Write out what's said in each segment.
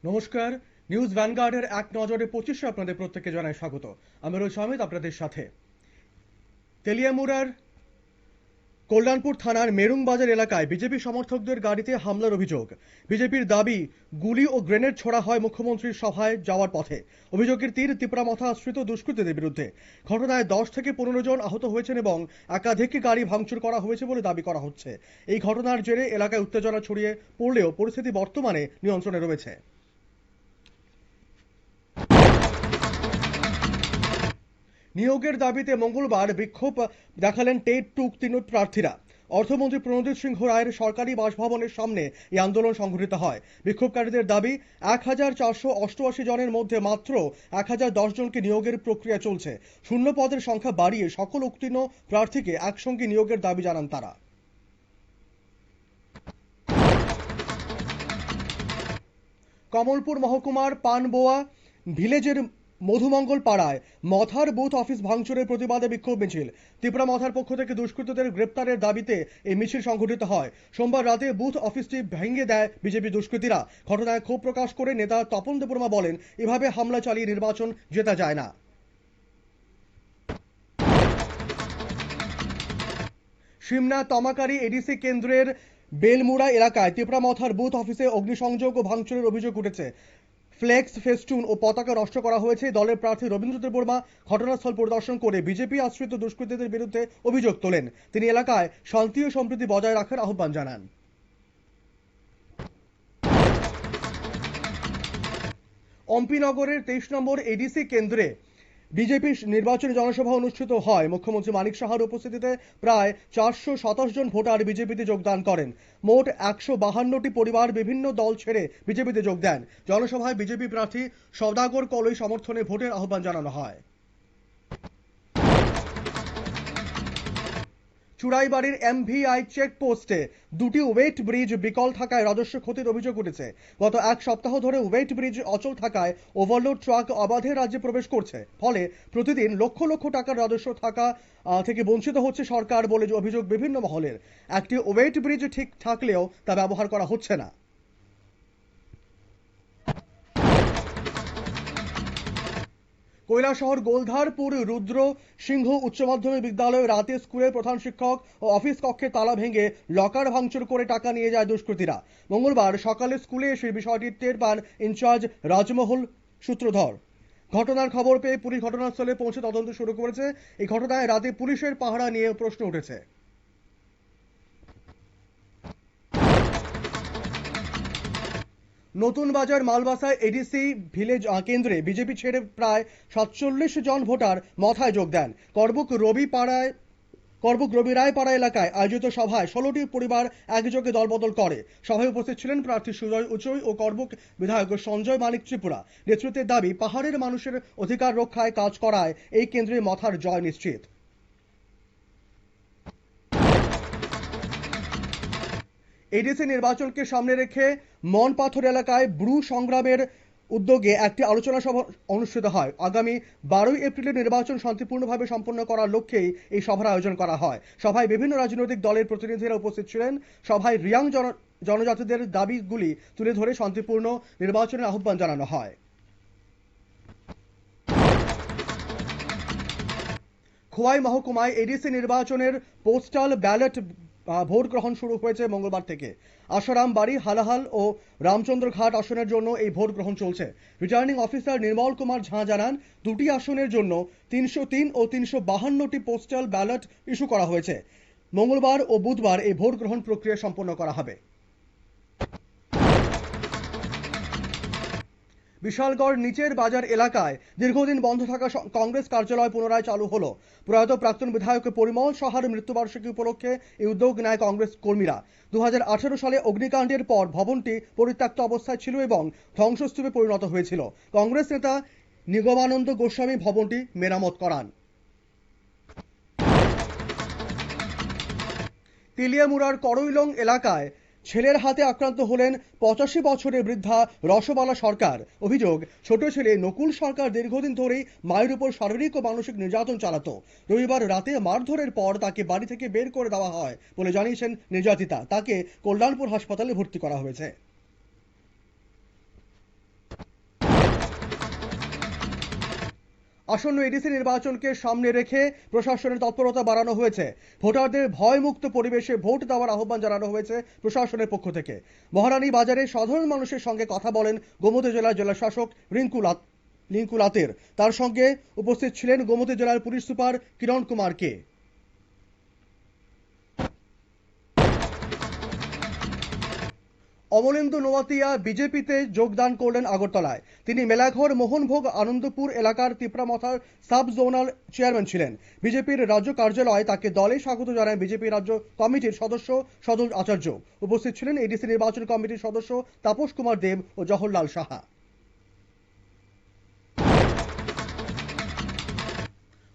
নমস্কার। নিউজ ভ্যানগার্ডের এক নজরে 25 আপনাদের প্রত্যেককে জানাই স্বাগত। আমি রয়েছি অমিত আপনাদের সাথে। তেলিয়ামুড়ার কল্যাণপুর থানার মেরুং বাজার এলাকায় বিজেপি সমর্থকদের গাড়িতে হামলার অভিযোগ। বিজেপির দাবি, গুলি ও গ্রেনেড ছোড়া হয় মুখ্যমন্ত্রীর সভায় যাওয়ার পথে। অভিযোগের তীর তিপ্রামাথা আশ্রিত দুষ্কৃতীদের বিরুদ্ধে। ঘটনায় 10 থেকে 15 জন আহত হয়েছেন এবং একাধিক গাড়ি ভাঙচুর করা হয়েছে বলে দাবি করা হচ্ছে। এই ঘটনার জেরে এলাকায় উত্তেজনা ছড়িয়ে পড়লেও পরিস্থিতি বর্তমানে নিয়ন্ত্রণে রয়েছে। নিয়োগের দাবিতে মঙ্গলবার বিক্ষোভ দেখালেন টেট টু উত্তীর্ণ প্রার্থীরা। অর্থমন্ত্রী প্রণজিৎ সিংহ রায়ের সরকারি বাসভবনের সামনে এই আন্দোলন সংঘটিত হয়। বিক্ষোভকারীদের দাবি, 1488 জনের মধ্যে মাত্র 1010 জনকে নিয়োগের প্রক্রিয়া চলছে। শূন্য পদের সংখ্যা বাড়িয়ে সকল উত্তীর্ণ প্রার্থীকে একসঙ্গে নিয়োগের দাবি জানান তারা। কমলপুর মহকুমার পানবোয়া ভিলেজের মধুমঙ্গল পাড়ায় মথার বুথ অফিস ভাঙচুরের প্রতিবাদে বিক্ষোভ মিছিল। ত্রিপুরা মথার পক্ষ থেকে দুষ্কৃতীদের গ্রেপ্তারের দাবিতে এই মিছিল সংঘটিত হয়। সোমবার রাতে বুথ অফিসটি ভেঙে দেয় বিজেপি দুষ্কৃতীরা। ঘটনায় ক্ষোভ প্রকাশ করে নেতা তপন দেববর্মা বলেন, এভাবে হামলা চালিয়ে নির্বাচন জেতা যায় না। সিমনা তমাকারি এডিসি কেন্দ্রের বেলমুড়া এলাকায় ত্রিপুরা মথার বুথ অফিসে অগ্নিসংযোগ ও ভাঙচুরের অভিযোগ উঠেছে। ফ্লেক্স, ফেস্টুন ও পতাকা নষ্ট করা হয়েছে। দলের প্রার্থী রবীন্দ্র দেববর্মা ঘটনাস্থল পরিদর্শন করে বিজেপি আশ্রিত দুষ্কৃতীদের বিরুদ্ধে অভিযোগ তোলেন। তিনি এলাকায় শান্তি ও সম্প্রীতি বজায় রাখার আহ্বান জানান। অম্পিনগরের 23 নম্বর এডিসি কেন্দ্রে বিজেপির নির্বাচনী জনসভা অনুষ্ঠিত হয়। মুখ্যমন্ত্রী মানিক সাহার উপস্থিতিতে প্রায় 427 জন ভোটার বিজেপিতে যোগদান করেন। মোট 152টি পরিবার বিভিন্ন দল ছেড়ে বিজেপিতে যোগ দেন। জনসভায় বিজেপি প্রার্থী সওদাগর কলই সমর্থনে ভোটের আহ্বান জানানো হয়। চুড়াইবাড়ির এমভিআই চেকপোস্টে দুটি ওয়েট ব্রিজ বিকল থাকায় রাজস্ব ক্ষতির অভিযোগ উঠেছে। গত এক সপ্তাহ ধরে ওয়েট ব্রিজ অচল থাকায় ওভারলোড ট্রাক অবাধে রাজ্যে প্রবেশ করছে। ফলে প্রতিদিন লক্ষ লক্ষ টাকার রাজস্ব থেকে বঞ্চিত হচ্ছে সরকার বলে অভিযোগ বিভিন্ন মহলের। একটি ওয়েট ব্রিজ ঠিক থাকলেও তা ব্যবহার করা হচ্ছে না। কৈলাসহর গোলধারপুর রুদ্র সিংহ উচ্চ মাধ্যমিক বিদ্যালয়ে রাতে স্কুলের প্রধান শিক্ষক ও অফিস কক্ষে তালা ভেঙে লকার ভাঙচুর করে টাকা নিয়ে যায় দুষ্কৃতীরা। মঙ্গলবার সকালে স্কুলে এসে বিষয়টি টের পান ইনচার্জ রাজমহল সূত্রধর। ঘটনার খবর পেয়ে পুলিশ ঘটনাস্থলে পৌঁছে তদন্ত শুরু করেছে। এই ঘটনায় রাতে পুলিশের পাহারা নিয়ে প্রশ্ন উঠেছে। নতুন বাজার মালবাসায় এডিসি ভিলেজ কেন্দ্রে বিজেপি ছেড়ে প্রায় 47 জন ভোটার মথায় যোগ দেন। করবুক রবি রায় পাড়া এলাকায় আয়োজিত সভায় 16টি পরিবার একযোগে দলবদল করে। সভায় উপস্থিত ছিলেন প্রার্থী সুজয় উচই ও করবুক বিধায়ক সঞ্জয় মানিক ত্রিপুরা। নেতৃত্বের দাবি, পাহাড়ের মানুষের অধিকার রক্ষায় কাজ করায় এই কেন্দ্রে মথার জয় নিশ্চিত। এডিসি নির্বাচনকে সামনে রেখে মনপাথর এলাকায় ব্রু সংগ্রামের উদ্যোগে একটি আলোচনা সভা অনুষ্ঠিত হয়। আগামী 12 এপ্রিলের নির্বাচন শান্তিপূর্ণভাবে সম্পন্ন করার লক্ষ্যেই এই সভার আয়োজন করা হয়। সভায় বিভিন্ন রাজনৈতিক দলের প্রতিনিধিরা উপস্থিত ছিলেন। সভায় রিয়াং জনজাতিদের দাবিগুলি তুলে ধরে শান্তিপূর্ণ নির্বাচনের আহ্বান জানানো হয়। খোয়াই মহকুমায় এডিসি নির্বাচনের পোস্টাল ব্যালট ভোট গ্রহণ শুরু হয়েছে মঙ্গলবার থেকে। আশারাম বাড়ি, হালাহাল ও রামচন্দ্র ঘাট আসনের জন্য এই ভোট গ্রহণ চলছে। রিটার্নিং অফিসার নির্মল কুমার ঝা জানান, দুটি আসনের জন্য 303 ও 352টি পোস্টাল ব্যালট ইস্যু করা হয়েছে। মঙ্গলবার ও বুধবার এই ভোট গ্রহণ প্রক্রিয়া সম্পন্ন করা হবে। বিশালগড় নিচের বাজার এলাকায় দীর্ঘদিন বন্ধ থাকা কংগ্রেস কার্যালয় পুনরায় চালু হলো। প্রয়াত প্রাক্তন বিধায়ক পরিমল সাহার মৃত্যুবার্ষিকী উপলক্ষে এই উদ্যোগ নেয় কংগ্রেস কর্মীরা। 2018 সালে অগ্নিকাণ্ডের পর ভবনটি পরিত্যক্ত অবস্থায় ছিল এবং ধ্বংসস্তূপে পরিণত হয়েছিল। কংগ্রেস নেতা নিগমানন্দ গোস্বামী ভবনটি মেরামত করান। তেলিয়ামুড়ার করইলং এলাকায় ছেলের হাতে আক্রান্ত হলেন 85 বছরের বৃদ্ধা রসবালা সরকার। অভিযোগ, ছোট ছেলে নকুল সরকার দীর্ঘদিন ধরেই মায়ের উপর শারীরিক ও মানসিক নির্যাতন চালাতো। রবিবার রাতে মারধরের পর তাকে বাড়ি থেকে বের করে দেওয়া হয় বলে জানিয়েছেন নির্যাতিতা। তাকে কল্যাণপুর হাসপাতালে ভর্তি করা হয়েছে। আসন্ন এডিসি নির্বাচনকে সামনে রেখে প্রশাসনের তৎপরতা বাড়ানো হয়েছে। ভোটারদের ভয়মুক্ত পরিবেশে ভোট দেওয়ার আহ্বান জানানো হয়েছে প্রশাসনের পক্ষ থেকে। মহারানী বাজারে সাধারণ মানুষের সঙ্গে কথা বলেন গোমতী জেলার জেলাশাসক রিঙ্কু লাতের। তার সঙ্গে উপস্থিত ছিলেন গোমতী জেলার পুলিশ সুপার কিরণ কুমার কে। অমলেন্দু নোয়াতিয়া বিজেপিতে যোগদান করলেন আগরতলায়। তিনি মেলাঘর মোহনভোগ আনন্দপুর এলাকার তিপ্রামথার সাব জোনাল চেয়ারম্যান ছিলেন। বিজেপির রাজ্য কার্যালয়ে তাকে দলে স্বাগত জানান বিজেপি রাজ্য কমিটির সদস্য সদল আচার্য। উপস্থিত ছিলেন এডিসি নির্বাচন কমিটির সদস্য তাপস কুমার দেব ও জওহরলাল সাহা।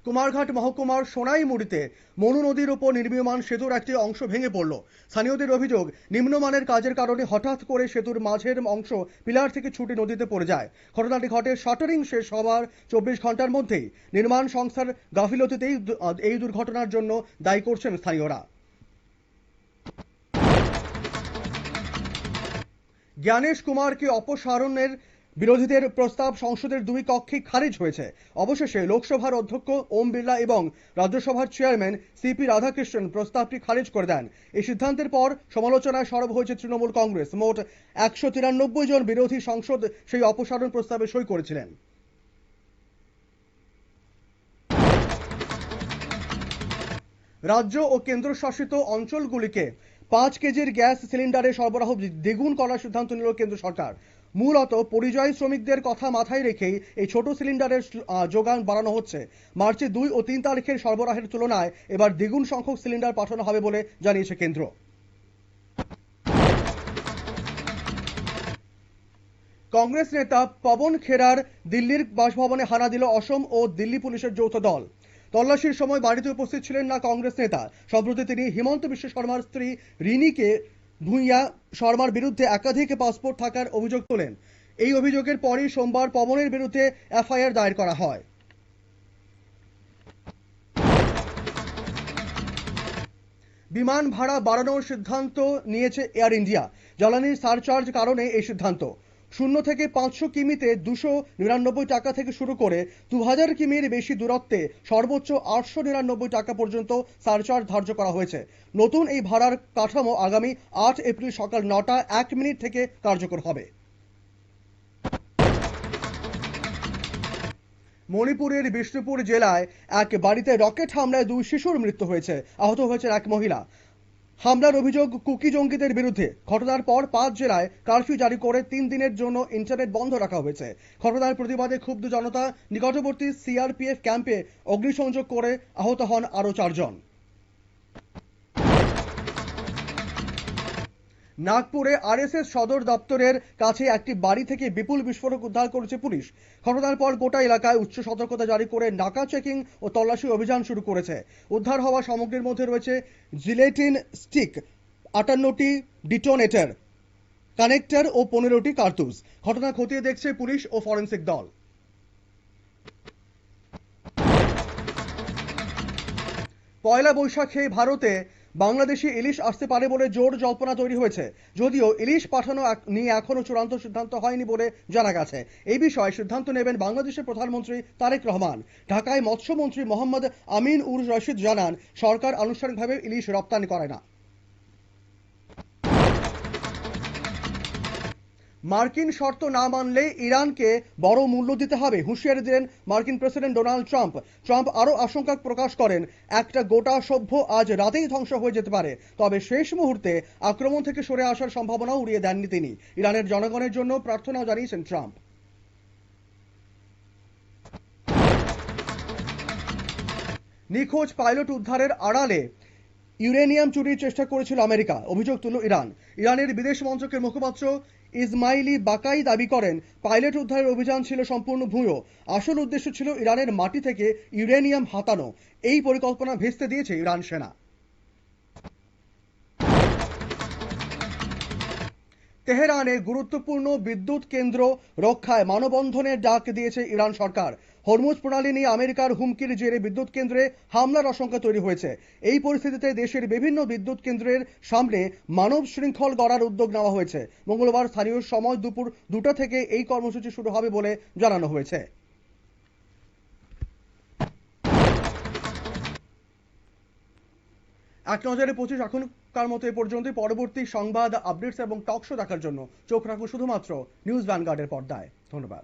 কুমারঘাট মহকুমার সোনাইমুড়িতে মনু নদীর উপর নির্মীয়মান সেতুর একটি অংশ ভেঙে পড়ল। স্থানীয়দের অভিযোগ, নিম্নমানের কাজের কারণে হঠাৎ করে সেতুর মাঝের অংশ পিলার থেকে ছুটে নদীতে পড়ে যায়। ঘটনাটি ঘটে শাটারিং শেষ হওয়ার 24 ঘন্টার মধ্যেই। নির্মাণ সংস্থার গাফিলতিতেই এই দুর্ঘটনার জন্য দায়ী করছেন স্থানীয়রা। জ্ঞানেশ কুমারকে অপসারণের বিরোধীদের প্রস্তাব সংসদের দুই কক্ষে খারিজ হয়েছে। অবশেষে লোকসভার অধ্যক্ষ ওম বিড়লা এবং রাজ্যসভার চেয়ারম্যান সিপি রাধাকৃষ্ণন প্রস্তাবটি খারিজ করে দেন। এই সিদ্ধান্তের পর সমালোচনায় সরব হয়েছে তৃণমূল কংগ্রেস। মোট 193 জন বিরোধী সাংসদ সেই অপসারণ প্রস্তাবে সই করেছিলেন। রাজ্য ও কেন্দ্রশাসিত অঞ্চলগুলিকে 5 কেজির গ্যাস সিলিন্ডারের সরবরাহ দ্বিগুণ করার সিদ্ধান্ত নিল কেন্দ্র সরকার। মূলত পরিযায়ী শ্রমিকদের কথা মাথায় রেখেই এই ছোট সিলিন্ডারের যোগান বাড়ানো হচ্ছে। মার্চে 2 ও 3 তারিখের সরবরাহের তুলনায় এবার দ্বিগুণ সংখ্যক সিলিন্ডার পাঠানো হবে বলে জানিয়েছে কেন্দ্র। কংগ্রেস নেতা পবন খেরার দিল্লির বাসভবনে হানা দিল অসম ও দিল্লি পুলিশের যৌথ দল। তল্লাশির সময় বাড়িতে উপস্থিত ছিলেন না কংগ্রেস নেতা। সম্প্রতি তিনি হিমন্ত বিশ্ব শর্মার স্ত্রী রিনিকে ভূঁইয়া শর্মার বিরুদ্ধে একাধিক পাসপোর্ট থাকার অভিযোগ তোলেন। এই অভিযোগের পরই সোমবার পবনের বিরুদ্ধে এফআইআর দায়ের করা হয়। বিমান ভাড়া বাড়ানোর সিদ্ধান্ত নিয়েছে এয়ার ইন্ডিয়া। জ্বালানির সারচার্জ কারণে এই সিদ্ধান্ত। 0 থেকে 500 কিমিতে 299 টাকা থেকে শুরু করে 2000 কিমির বেশি দূরত্বে সর্বোচ্চ 899 টাকা পর্যন্ত সারচার্জ ধার্য করা হয়েছে। নতুন এই ভাড়ার কাঠামো আগামী 8 এপ্রিল সকাল 9টা 1 মিনিট থেকে কার্যকর হবে। মণিপুরের বিষ্ণুপুর জেলায় এক বাড়িতে রকেট হামলায় 2 শিশুর মৃত্যু হয়েছে। আহত হয়েছে এক মহিলা। হামলার অভিযোগ কুকি জঙ্গিদের বিরুদ্ধে। ঘটনার পর 5 জেলায় কারফিউ জারি করে 3 দিনের জন্য ইন্টারনেট বন্ধ রাখা হয়েছে। ঘটনার প্রতিবাদে ক্ষুব্ধ জনতা নিকটবর্তী সিআরপিএফ ক্যাম্পে অগ্নিসংযোগ করে আহত হন আরও 4 জন। নাগপুরে আরএসএস সদর দপ্তরের কাছে একটি বাড়ি থেকে বিপুল বিস্ফোরক উদ্ধার করেছে পুলিশ। ঘটনার পর গোটা এলাকায় উচ্চ সতর্কতা জারি করে নাকা চেকিং ও তল্লাশি অভিযান শুরু করেছে। উদ্ধার হওয়া সামগ্রীর মধ্যে রয়েছে জিলেটিন স্টিক, 58টি ডিটোনেটর, কানেক্টর ও 15টি কার্তুজ। ঘটনা খতিয়ে দেখছে পুলিশ ও ফরেনসিক দল। পয়লা বৈশাখে ভারতে বাংলাদেশি ইলিশ আসতে পারে বলে জোর জল্পনা তৈরি হয়েছে। যদিও ইলিশ পাঠানো নিয়ে এখনো চূড়ান্ত সিদ্ধান্ত হয়নি বলে জানা গেছে। এই বিষয়ে সিদ্ধান্ত নেবেন বাংলাদেশের প্রধানমন্ত্রী তারেক রহমান। ঢাকায় মৎস্যমন্ত্রী মোহাম্মদ আমিন উর রশিদ জানান, সরকার আনুষ্ঠানিকভাবে ইলিশ রপ্তানি করে না। মার্কিন শর্ত না মানলে ইরানকে বড় মূল্য দিতে হবে, হুঁশিয়ারি দিলেন মার্কিন প্রেসিডেন্ট ডোনাল্ড ট্রাম্প। ট্রাম্প আরও আশঙ্কা প্রকাশ করেন, একটা গোটা সভ্য আজ রাতেই ধ্বংস হয়ে যেতে পারে। তবে শেষ মুহূর্তে আক্রমণ থেকে সরে আসার সম্ভাবনাও উড়িয়ে দেননি তিনি। ইরানের জনগণের জন্য প্রার্থনাও জানিয়েছেন ট্রাম্প। নিখোঁজ পাইলট উদ্ধারের আড়ালে ইউরেনিয়াম চুরির চেষ্টা করেছিল আমেরিকা, অভিযোগ তুলল ইরান। ইরানের বিদেশ মন্ত্রকের মুখপাত্র ইসমাইলি বাকাই দাবি করেন, পাইলট উদ্ধারের অভিযান ছিল সম্পূর্ণ ভুয়ো। আসল উদ্দেশ্য ছিল ইরানের মাটি থেকে ইউরেনিয়াম হাতানো। এই পরিকল্পনা ভেস্তে দিয়েছে ইরান সেনা। তেহরানে গুরুত্বপূর্ণ বিদ্যুৎ কেন্দ্র রক্ষায় মানববন্ধনের ডাক দিয়েছে ইরান সরকার। হরমুজ প্রণালী নিয়ে আমেরিকার হুমকির জেরে বিদ্যুৎ কেন্দ্রে হামলার আশঙ্কা তৈরি হয়েছে। এই পরিস্থিতিতে দেশের বিভিন্ন বিদ্যুৎ কেন্দ্রের সামনে মানব শৃঙ্খল গড়ার উদ্যোগ নেওয়া হয়েছে। মঙ্গলবার স্থানীয় সময় দুপুর 2টা থেকে এই কর্মসূচি শুরু হবে বলে জানানো হয়েছে। এক নজরে 25 এখনকার মতো এ পর্যন্তই। পরবর্তী সংবাদ, আপডেটস এবং টক শো দেখার জন্য চোখ রাখুন শুধুমাত্র নিউজ ভ্যানগার্ডের পর্দায়। ধন্যবাদ।